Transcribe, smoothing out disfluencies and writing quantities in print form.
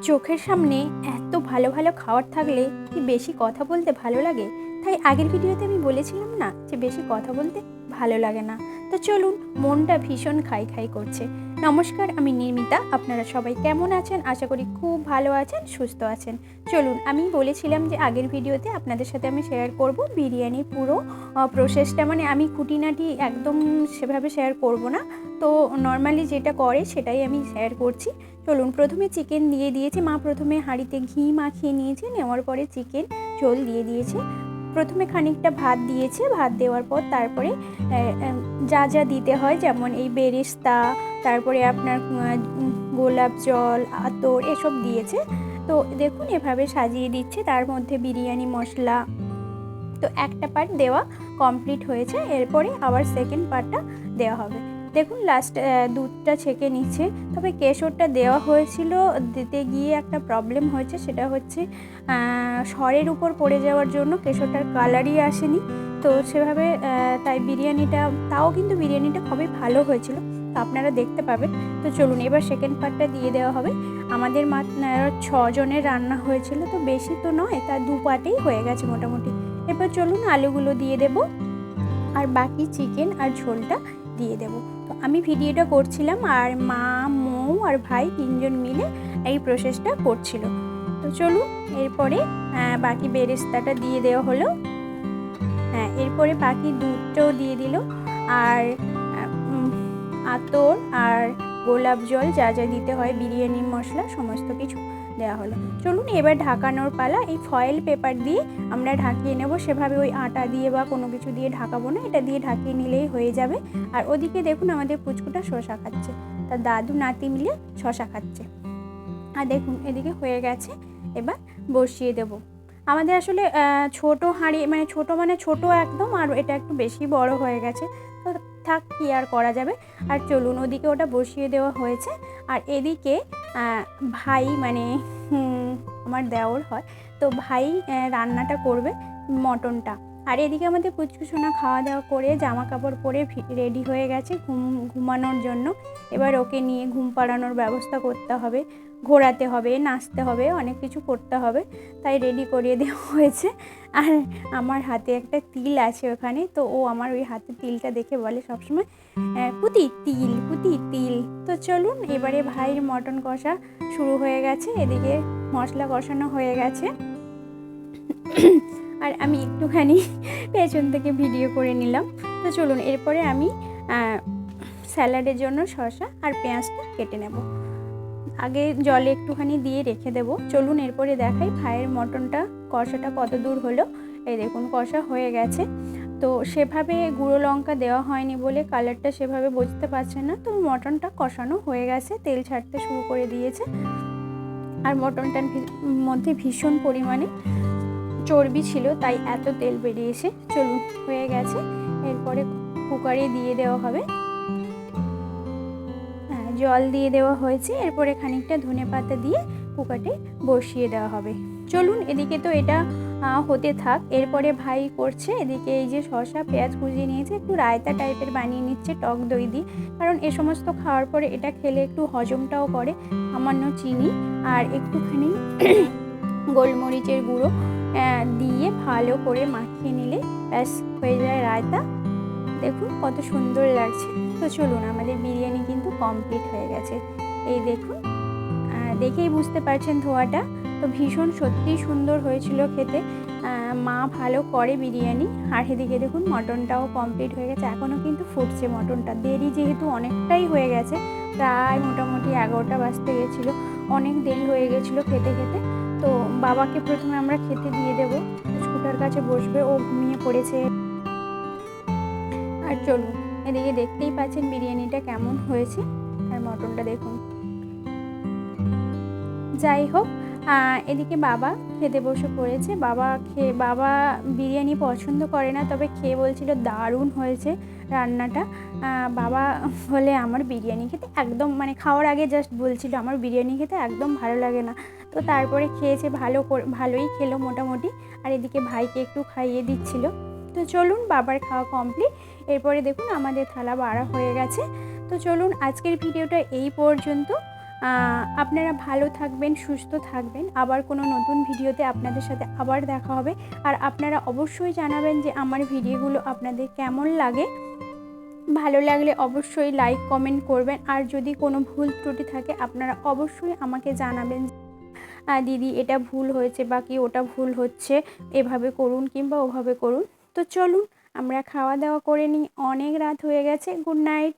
চোখের সামনে এত ভালো ভালো খাবার থাকলে কি বেশি কথা বলতে ভালো লাগে? তাই আগের ভিডিওতে আমি বলেছিলাম না যে বেশি কথা বলতে ভালো লাগে না। তো চলুন, মনটা ভীষণ খাই খাই করছে। নমস্কার, আমি নির্মিতা। আপনারা সবাই কেমন আছেন? আশা করি খুব ভালো আছেন, সুস্থ আছেন। চলুন, আমি বলেছিলাম যে আগের ভিডিওতে আপনাদের সাথে আমি শেয়ার করব বিরিয়ানির পুরো প্রসেসটা। মানে আমি খুঁটিনাটি একদম সেভাবে শেয়ার করব না, তো নর্মালি যেটা করে সেটাই আমি শেয়ার করছি। চলুন, প্রথমে চিকেন দিয়ে দিয়েছি। মা প্রথমে হাঁড়িতে ঘি মাখিয়ে নিয়েছে, নেওয়ার পরে চিকেন ঝোল দিয়ে দিয়েছে। প্রথমে খানিকটা ভাত দিয়েছে, ভাত দেওয়ার পর তারপরে যা যা দিতে হয়, যেমন এই বেরেস্তা, তারপরে আপনার গোলাপ জল, আতর, এসব দিয়েছে। তো দেখুন এভাবে সাজিয়ে দিচ্ছে, তার মধ্যে বিরিয়ানি মশলা। তো একটা পার্ট দেওয়া কমপ্লিট হয়েছে, এরপরে আবার সেকেন্ড পার্টটা দেওয়া হবে। দেখুন লাস্ট দুধটা ছেঁকে নিচ্ছে। তবে কেশরটা দেওয়া হয়েছিল, দিতে গিয়ে একটা প্রবলেম হয়েছে, সেটা হচ্ছে সরের উপর পড়ে যাওয়ার জন্য কেশরটার কালারই আসেনি। তো সেভাবে তাই বিরিয়ানিটা, তাও কিন্তু বিরিয়ানিটা খুবই ভালো হয়েছিল, তো আপনারা দেখতে পাবেন। তো চলুন, এবার সেকেন্ড পার্টটা দিয়ে দেওয়া হবে। আমাদের মাত্র 6 জনের রান্না হয়েছিল, তো বেশি তো নয়, তার 2 পার্টেই হয়ে গেছে মোটামুটি। এবার চলুন আলুগুলো দিয়ে দেব, আর বাকি চিকেন আর ঝোলটা দিয়ে দেব। তো আমি ভিডিওটা করছিলাম, আর মা, মৌ আর ভাই 3 জন মিলে এই প্রসেসটা করছিল। তো চলুন, এরপরে বাকি বেরেস্তাটা দিয়ে দেওয়া হলো। হ্যাঁ, এরপরে বাকি দুধটাও দিয়ে দিল, আর আতর আর গোলাপ জল, যা যা দিতে হয়, বিরিয়ানি মশলা, সমস্ত কিছু দেওয়া হলো। চলুন এবার ঢাকানোর পালা। এই ফয়েল পেপার দিয়ে আমরা ঢাকিয়ে নেব। সেভাবে ওই আটা দিয়ে বা কোনো কিছু দিয়ে ঢাকাবো না, এটা দিয়ে ঢাকিয়ে নিলেই হয়ে যাবে। আর ওদিকে দেখুন আমাদের পুচকুটা শসা খাচ্ছে, তার দাদু নাতি মিলে শসা খাচ্ছে। আর দেখুন এদিকে হয়ে গেছে, এবার বসিয়ে দেব। আমাদের আসলে ছোট হাঁড়ি, মানে ছোট একদম, আর এটা একটু বেশি বড় হয়ে গেছে, তো থাক, কি আর করা যাবে। আর চলুন, ওদিকে ওটা বসিয়ে দেওয়া হয়েছে। আর এদিকে ভাই, মানে আমার দেওর হয়, তো ভাই রান্নাটা করবে, মটনটা। আর এদিকে আমাদের পুচকুসোনা খাওয়া দাওয়া করে জামা কাপড় পরে রেডি হয়ে গেছে ঘুমানোর জন্য। এবার ওকে নিয়ে ঘুম পাড়ানোর ব্যবস্থা করতে হবে, ঘোরাতে হবে, নাচতে হবে, অনেক কিছু করতে হবে, তাই রেডি করিয়ে দেওয়া হয়েছে। আর আমার হাতে একটা তিল আছে ওখানে, তো ও আমার ওই হাতে তিলটা দেখে বলে সবসময়, পুতি তিল, পুতি তিল। তো চলুন, এবারে ভাইয়ের মটন কষা শুরু হয়ে গেছে, এদিকে মশলা কষানো হয়ে গেছে। আর আমি একটুখানি পেছন থেকে ভিডিও করে নিলাম। তো চলুন, এরপরে আমি স্যালাডের জন্য শসা আর পেঁয়াজটা কেটে নেব। আগে জলে একটুখানি দিয়ে রেখে দেব। চলুন এরপরে দেখাই ভাইয়ের মটনটা কষাটা কত দূর হলো। এই দেখুন কষা হয়ে গেছে। তো সেভাবে গুঁড়ো লঙ্কা দেওয়া হয়নি বলে কালারটা সেভাবে বুঝতে পারছে না। তো মটনটা কষানো হয়ে গেছে, তেল ছাড়তে শুরু করে দিয়েছে। আর মটনটার মধ্যে ভীষণ পরিমাণে চর্বি ছিল, তাই এত তেল বেরিয়েছে। চলুন, হয়ে গেছে, এরপরে কুকারে দিয়ে দেওয়া হবে। জল দিয়ে দেওয়া হয়েছে, এরপরে খানিকটা ধনেপাতা দিয়ে কুকারে বসিয়ে দেওয়া হবে। চলুন, এদিকে তো এটা হতে থাক। এরপরে ভাই করছে এদিকে এই যে শসা পেঁয়াজ কুচিয়ে নিয়েছে, একটু রায়তা টাইপের বানিয়ে নিচ্ছে টক দই দিয়ে, কারণ এ সমস্ত খাওয়ার পরে এটা খেলে একটু হজমটাও করে। সামান্য চিনি আর একটুখানি গোলমরিচের গুঁড়ো দিয়ে ভালো করে মাখিয়ে নিলে ব্যাস হয়ে যায় রায়তা। দেখুন কত সুন্দর লাগছে। তো চলুন, আমাদের বিরিয়ানি কিন্তু কমপ্লিট হয়ে গেছে। এই দেখুন, দেখেই বুঝতে পারছেন ধোয়াটা, তো ভীষণ সত্যিই সুন্দর হয়েছিল খেতে। মা ভালো করে বিরিয়ানি। আর এদিকে দেখুন মটনটাও কমপ্লিট হয়ে গেছে, এখনও কিন্তু ফুটছে মটনটা। দেরি যেহেতু অনেকটাই হয়ে গেছে, প্রায় মোটামুটি 11টা বাজতে গেছিলো, অনেক দেরি হয়ে গেছিলো খেতে খেতে। তো বাবাকে প্রথমে আমরা খেতে দিয়ে দেবো, স্কুটার কাছে বসবে, ও ঘুমিয়ে পড়েছে। আর চলুন, এদিকে দেখতেই পাচ্ছেন বিরিয়ানিটা কেমন হয়েছে, আর মটনটা দেখুন। যাই হোক, এদিকে বাবা খেতে বসে পড়েছে। বাবা বিরিয়ানি পছন্দ করে না, তবে খেয়ে বলছিল দারুণ হয়েছে রান্নাটা। বাবা বলে আমার বিরিয়ানি খেতে একদম, মানে খাওয়ার আগে জাস্ট বলছিল আমার বিরিয়ানি খেতে একদম ভালো লাগে না। তো তারপরে খেয়েছে, ভালোই খেলো মোটামুটি। আর এদিকে ভাইকে একটু খাইয়ে দিচ্ছিল। তো চলুন, বাবার খাওয়া কমপ্লিট। এরপরে দেখুন আমাদের থালা বাড়া হয়ে গেছে। তো চলুন, আজকের ভিডিওটা এই পর্যন্ত। আপনারা ভালো থাকবেন, সুস্থ থাকবেন। আবার কোনো নতুন ভিডিওতে আপনাদের সাথে আবার দেখা হবে। আর আপনারা অবশ্যই জানাবেন যে আমার ভিডিওগুলো আপনাদের কেমন লাগে। ভালো লাগলে অবশ্যই লাইক কমেন্ট করবেন। আর যদি কোনো ভুল ত্রুটি থাকে আপনারা অবশ্যই আমাকে জানাবেন, দিদি এটা ভুল হয়েছে বা কি ওটা ভুল হচ্ছে, এভাবে করুন কিংবা ওভাবে করুন। তো চলুন আমরা খাওয়া দাওয়া করে নিই, অনেক রাত হয়ে গেছে। Good night.